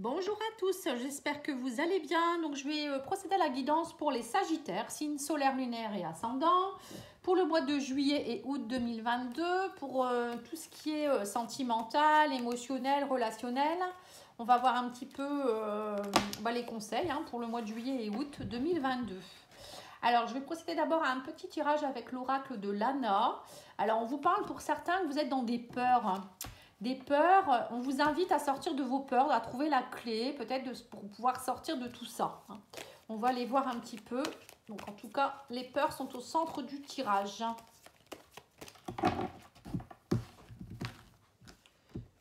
Bonjour à tous, j'espère que vous allez bien. Donc, je vais procéder à la guidance pour les Sagittaires, signe solaire, lunaire et ascendant, pour le mois de juillet et août 2022, pour tout ce qui est sentimental, émotionnel, relationnel. On va voir un petit peu les conseils pour le mois de juillet et août 2022. Alors, je vais procéder d'abord à un petit tirage avec l'oracle de Lana. Alors, on vous parle pour certains que vous êtes dans des peurs. Des peurs, on vous invite à sortir de vos peurs, à trouver la clé, peut-être pour pouvoir sortir de tout ça. On va les voir un petit peu. Donc, en tout cas, les peurs sont au centre du tirage.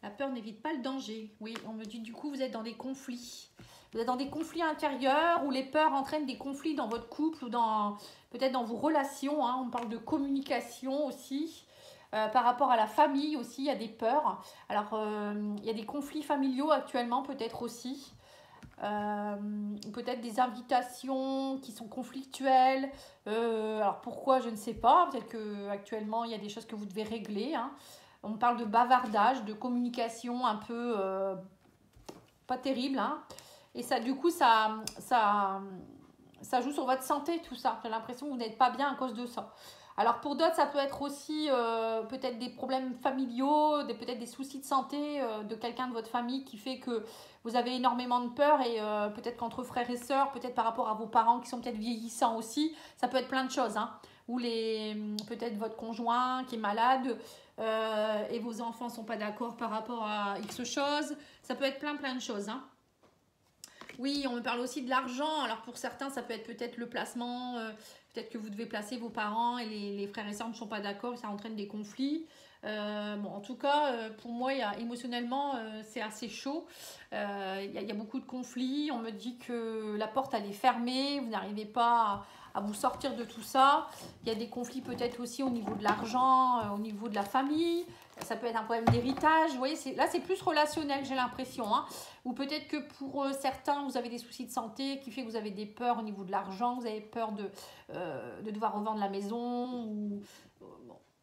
La peur n'évite pas le danger. Oui, on me dit du coup, vous êtes dans des conflits. Vous êtes dans des conflits intérieurs où les peurs entraînent des conflits dans votre couple ou peut-être dans vos relations. On parle de communication aussi. Par rapport à la famille aussi, il y a des peurs. Alors, il y a des conflits familiaux actuellement peut-être aussi. Peut-être des invitations qui sont conflictuelles. Alors, pourquoi, je ne sais pas. Peut-être qu'actuellement, il y a des choses que vous devez régler. On parle de bavardage, de communication un peu pas terrible. Et ça, du coup, ça joue sur votre santé, tout ça. J'ai l'impression que vous n'êtes pas bien à cause de ça. Alors pour d'autres, ça peut être aussi peut-être des problèmes familiaux, peut-être des soucis de santé de quelqu'un de votre famille qui fait que vous avez énormément de peur et peut-être qu'entre frères et sœurs, peut-être par rapport à vos parents qui sont peut-être vieillissants aussi, ça peut être plein de choses. Ou peut-être votre conjoint qui est malade et vos enfants ne sont pas d'accord par rapport à X choses. Ça peut être plein de choses. Oui, on me parle aussi de l'argent. Alors pour certains, ça peut être peut-être le placement. Peut-être que vous devez placer vos parents et les frères et sœurs ne sont pas d'accord et ça entraîne des conflits. En tout cas, pour moi, émotionnellement, c'est assez chaud. Il y a beaucoup de conflits. On me dit que la porte, elle est fermée. Vous n'arrivez pas à vous sortir de tout ça. Il y a des conflits peut-être aussi au niveau de l'argent, au niveau de la famille. Ça peut être un problème d'héritage. Vous voyez, là, c'est plus relationnel, j'ai l'impression. Ou peut-être que pour certains, vous avez des soucis de santé qui fait que vous avez des peurs au niveau de l'argent. Vous avez peur de devoir revendre la maison.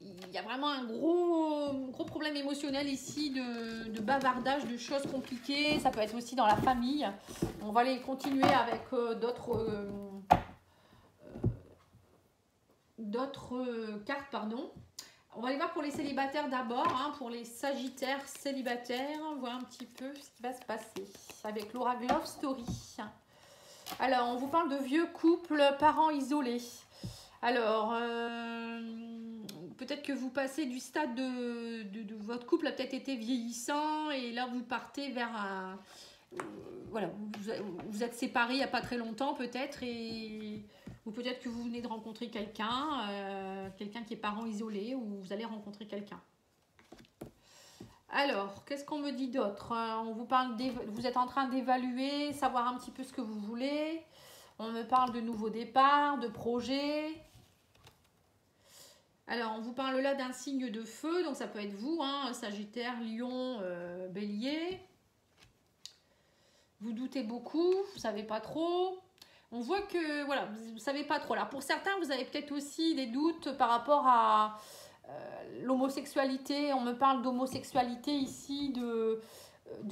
Il y a vraiment un gros problème émotionnel ici de bavardage, de choses compliquées. Ça peut être aussi dans la famille. On va aller continuer avec d'autres cartes, pardon. On va aller voir pour les célibataires d'abord, pour les sagittaires célibataires, voir un petit peu ce qui va se passer avec l'oracle Love Story. Alors, on vous parle de vieux couples, parents isolés. Alors, peut-être que vous passez du stade de votre couple a peut-être été vieillissant et là vous partez vers un... voilà, vous êtes séparés il n'y a pas très longtemps peut-être ou peut-être que vous venez de rencontrer quelqu'un qui est parent isolé ou vous allez rencontrer quelqu'un. Alors, qu'est-ce qu'on me dit d'autre? On vous parle vous êtes en train d'évaluer, savoir un petit peu ce que vous voulez. On me parle de nouveaux départs, de projets. Alors, on vous parle là d'un signe de feu, donc ça peut être vous, Sagittaire, Lion, Bélier. Vous doutez beaucoup, vous ne savez pas trop. On voit que, voilà, vous ne savez pas trop. Alors, pour certains, vous avez peut-être aussi des doutes par rapport à l'homosexualité. On me parle d'homosexualité ici, de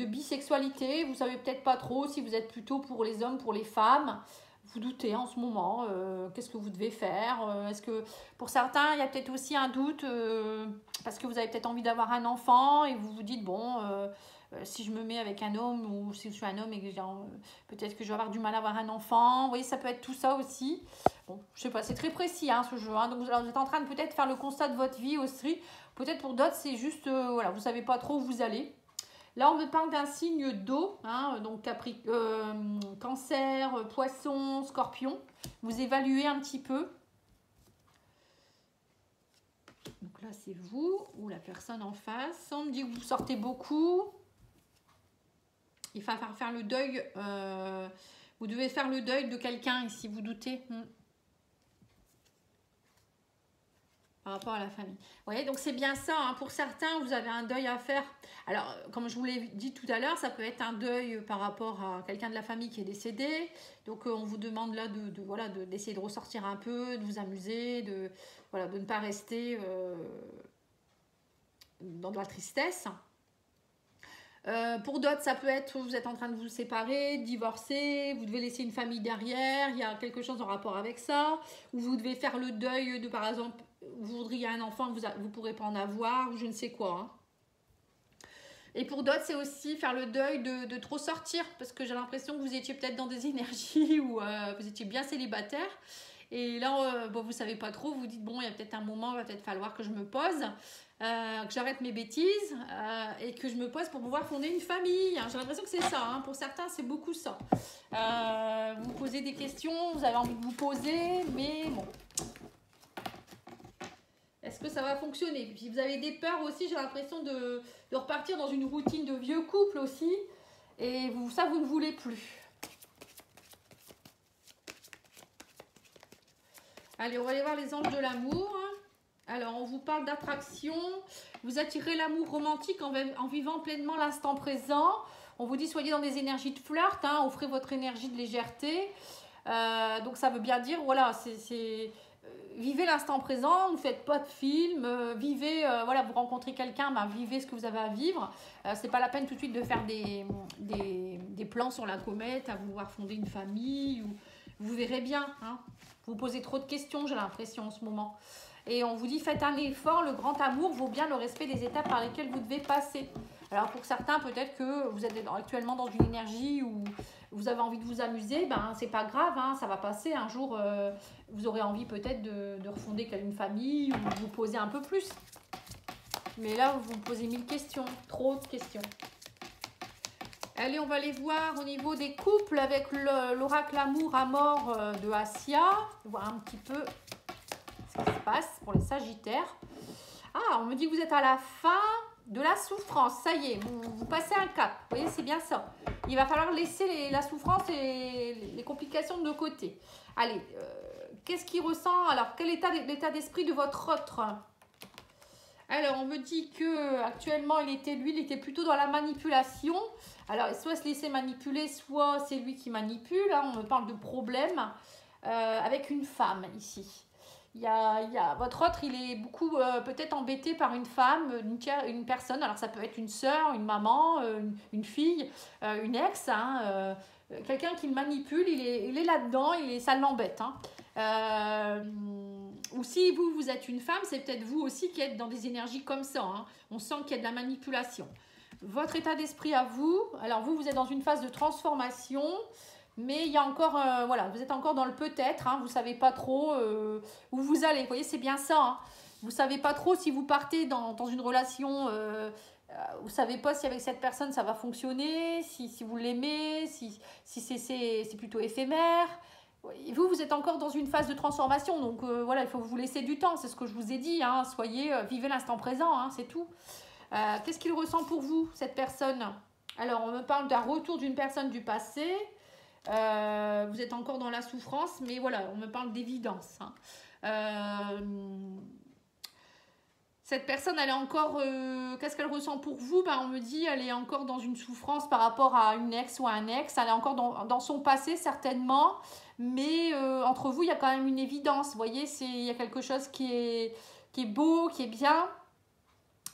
bisexualité. Vous ne savez peut-être pas trop si vous êtes plutôt pour les hommes, pour les femmes. Vous doutez en ce moment, qu'est-ce que vous devez faire, est-ce que pour certains il y a peut-être aussi un doute parce que vous avez peut-être envie d'avoir un enfant et vous vous dites bon si je me mets avec un homme ou si je suis un homme et que peut-être que je vais avoir du mal à avoir un enfant, vous voyez ça peut être tout ça aussi. Bon, je sais pas, c'est très précis ce jeu, donc vous êtes en train de peut-être faire le constat de votre vie aussi, peut-être pour d'autres c'est juste voilà, vous savez pas trop où vous allez. Là, on me parle d'un signe d'eau, donc Cancer, Poisson, Scorpion. Vous évaluez un petit peu. Donc là, c'est vous ou la personne en face. On me dit que vous sortez beaucoup. Il va falloir faire le deuil. Vous devez faire le deuil de quelqu'un ici, vous doutez. Par rapport à la famille. Vous voyez, donc c'est bien ça. Pour certains, vous avez un deuil à faire. Alors, comme je vous l'ai dit tout à l'heure, ça peut être un deuil par rapport à quelqu'un de la famille qui est décédé. Donc, on vous demande là d'essayer de ressortir un peu, de vous amuser, de ne pas rester dans de la tristesse. Pour d'autres, ça peut être vous êtes en train de vous séparer, divorcer, vous devez laisser une famille derrière, il y a quelque chose en rapport avec ça, ou vous devez faire le deuil de, par exemple, vous voudriez un enfant, vous ne pourrez pas en avoir, ou je ne sais quoi. Hein. Et pour d'autres, c'est aussi faire le deuil de trop sortir, parce que j'ai l'impression que vous étiez peut-être dans des énergies où vous étiez bien célibataire. Et là, bon, vous ne savez pas trop, vous dites, bon, il y a peut-être un moment, il va peut-être falloir que je me pose, que j'arrête mes bêtises et que je me pose pour pouvoir fonder une famille. J'ai l'impression que c'est ça, hein. Pour certains, c'est beaucoup ça. Vous posez des questions, vous avez envie de vous poser, mais bon. Est-ce que ça va fonctionner? Puis vous avez des peurs aussi, j'ai l'impression de repartir dans une routine de vieux couple aussi. Et vous, ça, vous ne voulez plus. Allez, on va aller voir les anges de l'amour. Alors, on vous parle d'attraction. Vous attirez l'amour romantique en vivant pleinement l'instant présent. On vous dit, soyez dans des énergies de flirt. Hein, offrez votre énergie de légèreté. Donc, ça veut bien dire, voilà, vivez l'instant présent, ne faites pas de film, vivez, voilà, vous rencontrez quelqu'un, ben, vivez ce que vous avez à vivre. C'est pas la peine tout de suite de faire des plans sur la comète, à vouloir fonder une famille. Vous verrez bien, hein. Vous posez trop de questions, j'ai l'impression en ce moment. Et on vous dit, faites un effort, le grand amour vaut bien le respect des étapes par lesquelles vous devez passer. Alors pour certains, peut-être que vous êtes actuellement dans une énergie où vous avez envie de vous amuser, ben c'est pas grave, hein, ça va passer. Un jour, vous aurez envie peut-être de refonder une famille ou de vous poser un peu plus. Mais là, vous vous posez 1000 questions, trop de questions. Allez, on va aller voir au niveau des couples avec l'oracle amour à mort de Assia. Voir un petit peu ce qui se passe pour les sagittaires. Ah, on me dit que vous êtes à la fin de la souffrance. Ça y est, vous passez un cap. Vous voyez, c'est bien ça. Il va falloir laisser la souffrance et les complications de côté. Allez, qu'est-ce qu'il ressent? Alors, quel est l'état d'esprit de votre autre? Alors, on me dit que actuellement, il était plutôt dans la manipulation. Alors, soit se laisser manipuler, soit c'est lui qui manipule. Hein. On me parle de problème avec une femme ici. Votre autre, il est beaucoup peut-être embêté par une femme, une personne. Alors, ça peut être une sœur, une maman, une fille, une ex. Hein, quelqu'un qui le manipule, il est là-dedans, ça l'embête. Hein. Ou si vous êtes une femme, c'est peut-être vous aussi qui êtes dans des énergies comme ça. Hein. On sent qu'il y a de la manipulation. Votre état d'esprit à vous. Alors, vous êtes dans une phase de transformation. Mais il y a encore, voilà, vous êtes encore dans le peut-être, hein, vous ne savez pas trop où vous allez. Vous voyez, c'est bien ça. Hein. Vous ne savez pas trop si vous partez dans une relation, vous ne savez pas si avec cette personne ça va fonctionner, si vous l'aimez, si c'est plutôt éphémère. Vous êtes encore dans une phase de transformation, donc voilà, il faut vous laisser du temps, c'est ce que je vous ai dit. Hein, vivez l'instant présent, hein, c'est tout. Qu'est-ce qu'il ressent pour vous, cette personne? Alors, on me parle d'un retour d'une personne du passé. Vous êtes encore dans la souffrance, mais voilà, on me parle d'évidence. Hein. Cette personne, elle est encore... qu'est-ce qu'elle ressent pour vous? On me dit elle est encore dans une souffrance par rapport à une ex ou à un ex. Elle est encore dans son passé, certainement. Mais entre vous, il y a quand même une évidence. Vous voyez, il y a quelque chose qui est beau, qui est bien.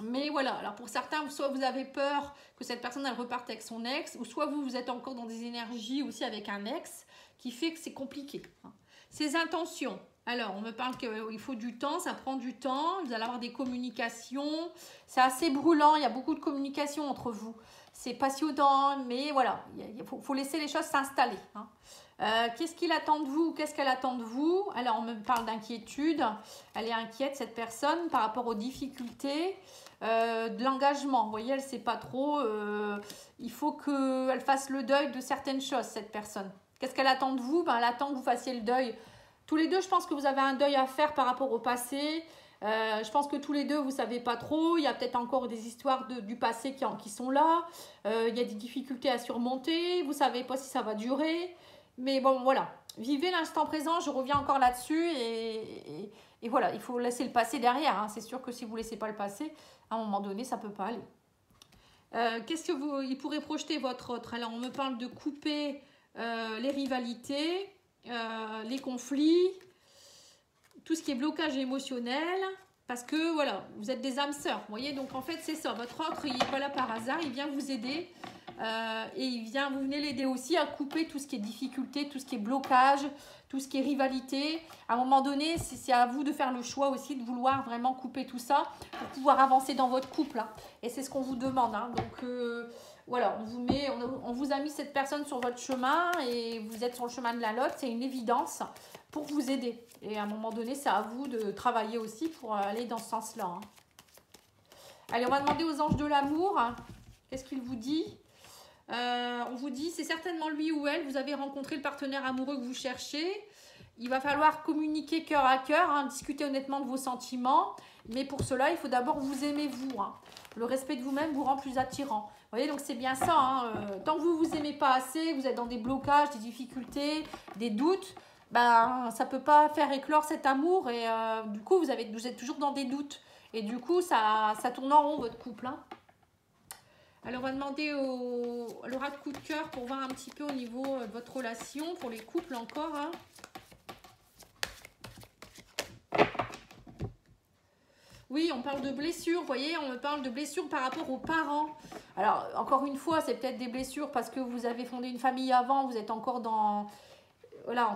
Mais voilà, alors pour certains, soit vous avez peur que cette personne elle reparte avec son ex, ou soit vous êtes encore dans des énergies aussi avec un ex, qui fait que c'est compliqué. Ses intentions. Alors, on me parle qu'il faut du temps, ça prend du temps, vous allez avoir des communications, c'est assez brûlant, il y a beaucoup de communication entre vous. C'est passionnant, mais voilà, il faut laisser les choses s'installer. Hein. Qu'est-ce qu'il attend de vous? Qu'est-ce qu'elle attend de vous? Alors, on me parle d'inquiétude. Elle est inquiète, cette personne, par rapport aux difficultés, de l'engagement. Vous voyez, elle ne sait pas trop. Il faut qu'elle fasse le deuil de certaines choses, cette personne. Qu'est-ce qu'elle attend de vous? Elle attend que vous fassiez le deuil. Tous les deux, je pense que vous avez un deuil à faire par rapport au passé. Je pense que tous les deux, vous ne savez pas trop. Il y a peut-être encore des histoires du passé qui sont là. Il y a des difficultés à surmonter. Vous ne savez pas si ça va durer. Mais bon, voilà. Vivez l'instant présent. Je reviens encore là-dessus. Et voilà, il faut laisser le passé derrière. Hein. C'est sûr que si vous ne laissez pas le passé, à un moment donné, ça ne peut pas aller. Qu'est-ce que il pourrait projeter votre autre? Alors, on me parle de couper les rivalités, les conflits, tout ce qui est blocage émotionnel. Parce que voilà, vous êtes des âmes sœurs, vous voyez, donc en fait c'est ça, votre autre il n'est pas là par hasard, il vient vous aider et vous venez l'aider aussi à couper tout ce qui est difficulté, tout ce qui est blocage, tout ce qui est rivalité. À un moment donné, c'est à vous de faire le choix aussi de vouloir vraiment couper tout ça pour pouvoir avancer dans votre couple. Hein. Et c'est ce qu'on vous demande. Hein. Donc voilà, on vous a mis cette personne sur votre chemin et vous êtes sur le chemin de la Lotte, c'est une évidence pour vous aider. Et à un moment donné, c'est à vous de travailler aussi pour aller dans ce sens-là. Hein. Allez, on va demander aux anges de l'amour. Qu'est-ce qu'il vous dit ? On vous dit, c'est certainement lui ou elle, vous avez rencontré le partenaire amoureux que vous cherchez. Il va falloir communiquer cœur à cœur, hein, discuter honnêtement de vos sentiments. Mais pour cela, il faut d'abord vous aimer vous. Hein. Le respect de vous-même vous rend plus attirant. Vous voyez, donc c'est bien ça. Hein, tant que vous ne vous aimez pas assez, vous êtes dans des blocages, des difficultés, des doutes, ben, ça ne peut pas faire éclore cet amour. Et du coup, vous êtes toujours dans des doutes. Et du coup, ça tourne en rond, votre couple. Hein. Alors, on va demander à l'oracle coup de cœur pour voir un petit peu au niveau de votre relation, pour les couples encore. Hein. Oui, on parle de blessures, vous voyez, on me parle de blessures par rapport aux parents. Alors, encore une fois, c'est peut-être des blessures parce que vous avez fondé une famille avant, vous êtes encore en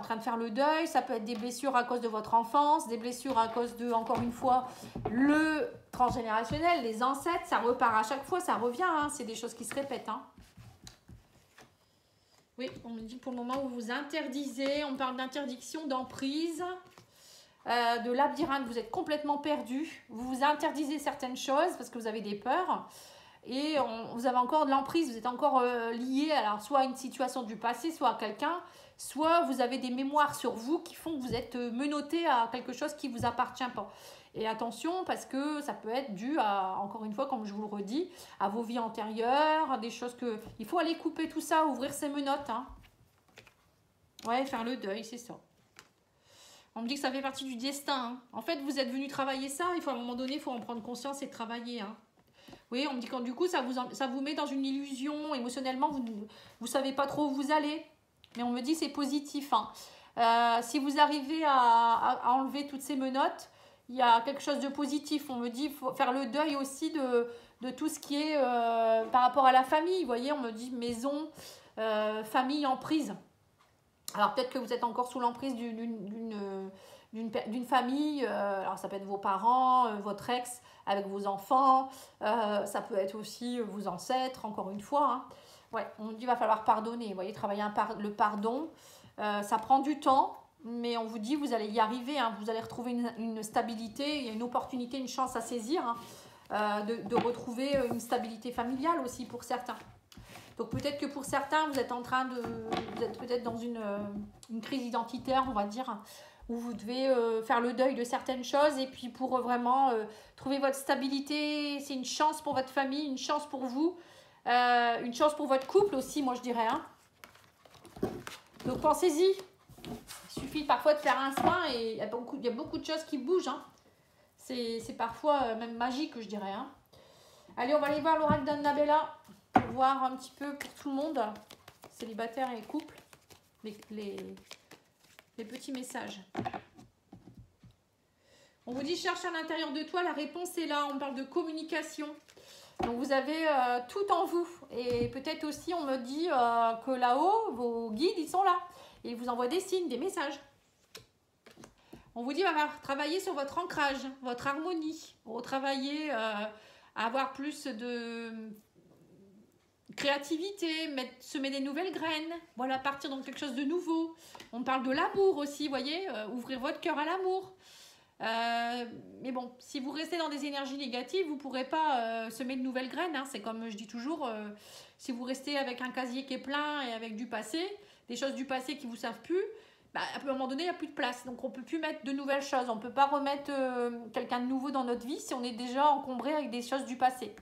train de faire le deuil. Ça peut être des blessures à cause de votre enfance, des blessures à cause de, encore une fois, le transgénérationnel, les ancêtres, ça repart à chaque fois, ça revient, hein, c'est des choses qui se répètent. Hein. Oui, on me dit pour le moment où vous interdisez, on parle d'interdiction, d'emprise. De labyrinthe, vous êtes complètement perdu, vous vous interdisez certaines choses parce que vous avez des peurs et vous avez encore de l'emprise, vous êtes encore lié alors soit à une situation du passé, soit à quelqu'un, soit vous avez des mémoires sur vous qui font que vous êtes menotté à quelque chose qui ne vous appartient pas. Et attention parce que ça peut être dû à, encore une fois, comme je vous le redis, à vos vies antérieures, à des choses que... Il faut aller couper tout ça, ouvrir ses menottes. Hein. Ouais, faire le deuil, c'est ça. On me dit que ça fait partie du destin. Hein. En fait, vous êtes venu travailler ça. Il faut à un moment donné, il faut en prendre conscience et travailler. Hein. Oui, on me dit que du coup, ça vous met dans une illusion. Émotionnellement, vous ne savez pas trop où vous allez. Mais on me dit que c'est positif. Hein. Si vous arrivez à enlever toutes ces menottes, il y a quelque chose de positif. On me dit qu'il faut faire le deuil aussi de tout ce qui est par rapport à la famille. Vous voyez, on me dit maison, famille, emprise. Alors peut-être que vous êtes encore sous l'emprise d'une famille, alors ça peut être vos parents, votre ex avec vos enfants, ça peut être aussi vos ancêtres, encore une fois. Hein. Ouais, on dit qu'il va falloir pardonner, vous voyez, travailler le pardon, ça prend du temps, mais on vous dit vous allez y arriver, hein, vous allez retrouver une stabilité, il y a une opportunité, une chance à saisir, hein, de retrouver une stabilité familiale aussi pour certains. Donc peut-être que pour certains, vous êtes peut-être dans une crise identitaire, on va dire, où vous devez faire le deuil de certaines choses. Et puis pour vraiment trouver votre stabilité, c'est une chance pour votre famille, une chance pour vous, une chance pour votre couple aussi, moi je dirais. Hein. Donc pensez-y. Il suffit parfois de faire un soin et il y a beaucoup de choses qui bougent. Hein. C'est parfois même magique, je dirais. Hein. Allez, on va aller voir l'oracle d'Annabella. Pour voir un petit peu pour tout le monde, célibataire et couple, les petits messages. On vous dit cherche à l'intérieur de toi, la réponse est là, on parle de communication. Donc vous avez tout en vous et peut-être aussi on me dit que là-haut, vos guides ils sont là et ils vous envoient des signes, des messages. On vous dit va travailler sur votre ancrage, votre harmonie, retravailler, avoir plus de... créativité, semer des nouvelles graines, voilà, partir dans quelque chose de nouveau. On parle de l'amour aussi, vous voyez, ouvrir votre cœur à l'amour. Mais bon, si vous restez dans des énergies négatives, vous ne pourrez pas semer de nouvelles graines. Hein. C'est comme je dis toujours, si vous restez avec un casier qui est plein et avec du passé, des choses du passé qui ne vous savent plus, bah, à un moment donné, il n'y a plus de place. Donc on ne peut plus mettre de nouvelles choses. On ne peut pas remettre quelqu'un de nouveau dans notre vie si on est déjà encombré avec des choses du passé.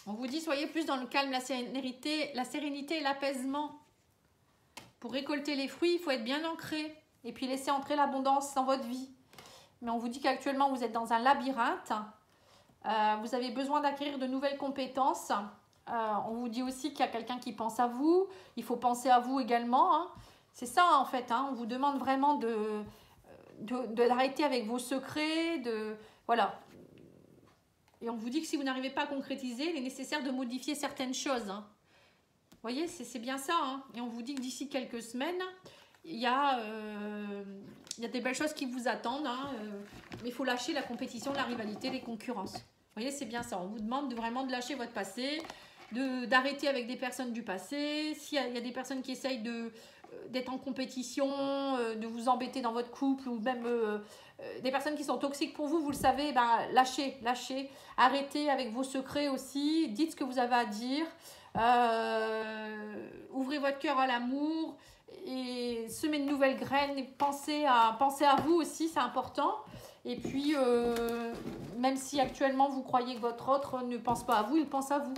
On vous dit, soyez plus dans le calme, la sérénité et l'apaisement. Pour récolter les fruits, il faut être bien ancré. Et puis laisser entrer l'abondance dans votre vie. Mais on vous dit qu'actuellement, vous êtes dans un labyrinthe. Vous avez besoin d'acquérir de nouvelles compétences. On vous dit aussi qu'il y a quelqu'un qui pense à vous. Il faut penser à vous également. Hein. C'est ça, en fait. Hein. On vous demande vraiment d'arrêter avec vos secrets, voilà. Et on vous dit que si vous n'arrivez pas à concrétiser, il est nécessaire de modifier certaines choses. Hein. Vous voyez, c'est bien ça. Hein. Et on vous dit que d'ici quelques semaines, il y a des belles choses qui vous attendent. Hein. Mais il faut lâcher la compétition, la rivalité, les concurrences. Vous voyez, c'est bien ça. On vous demande vraiment de lâcher votre passé, d'arrêter avec des personnes du passé. S'il y a des personnes qui essayent d'être en compétition, de vous embêter dans votre couple, ou même des personnes qui sont toxiques pour vous, vous le savez, ben, lâchez. Arrêtez avec vos secrets aussi. Dites ce que vous avez à dire. Ouvrez votre cœur à l'amour et semez de nouvelles graines. Et pensez à vous aussi, c'est important. Et puis, même si actuellement vous croyez que votre autre ne pense pas à vous, il pense à vous.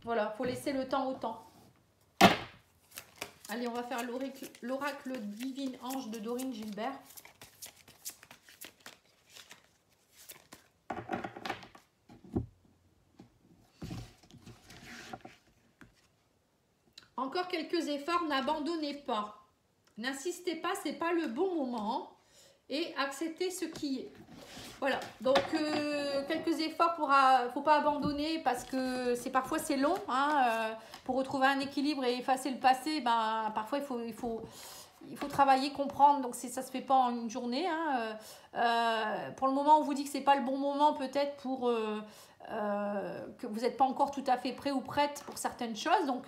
Voilà, il faut laisser le temps au temps. Allez, on va faire l'oracle divine ange de Dorine Gilbert. Encore quelques efforts, n'abandonnez pas. N'insistez pas, c'est pas le bon moment. Et acceptez ce qui est. Voilà, donc quelques efforts, faut pas abandonner parce que parfois c'est long. Hein, pour retrouver un équilibre et effacer le passé, ben, parfois il faut travailler, comprendre. Donc ça se fait pas en une journée. Hein, pour le moment, on vous dit que c'est pas le bon moment peut-être pour que vous n'êtes pas encore tout à fait prêt ou prête pour certaines choses. Donc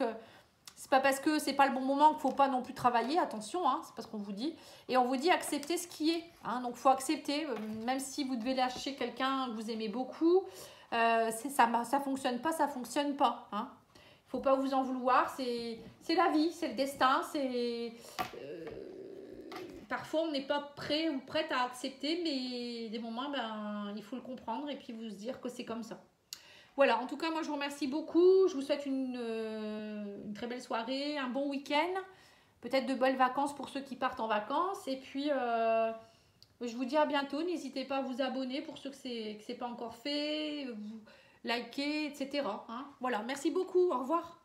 c'est pas parce que c'est pas le bon moment qu'il faut pas non plus travailler, attention, hein, c'est pas ce qu'on vous dit. Et on vous dit accepter ce qui est. Hein, donc il faut accepter, même si vous devez lâcher quelqu'un que vous aimez beaucoup, ça fonctionne pas, ça fonctionne pas. Hein. Faut pas vous en vouloir, c'est la vie, c'est le destin, parfois on n'est pas prêt ou prête à accepter, mais des moments, ben, il faut le comprendre et puis vous dire que c'est comme ça. Voilà, en tout cas, moi je vous remercie beaucoup. Je vous souhaite une très belle soirée, un bon week-end, peut-être de belles vacances pour ceux qui partent en vacances. Et puis, je vous dis à bientôt. N'hésitez pas à vous abonner pour ceux que c'est pas encore fait, vous liker, etc. Hein. Voilà, merci beaucoup. Au revoir.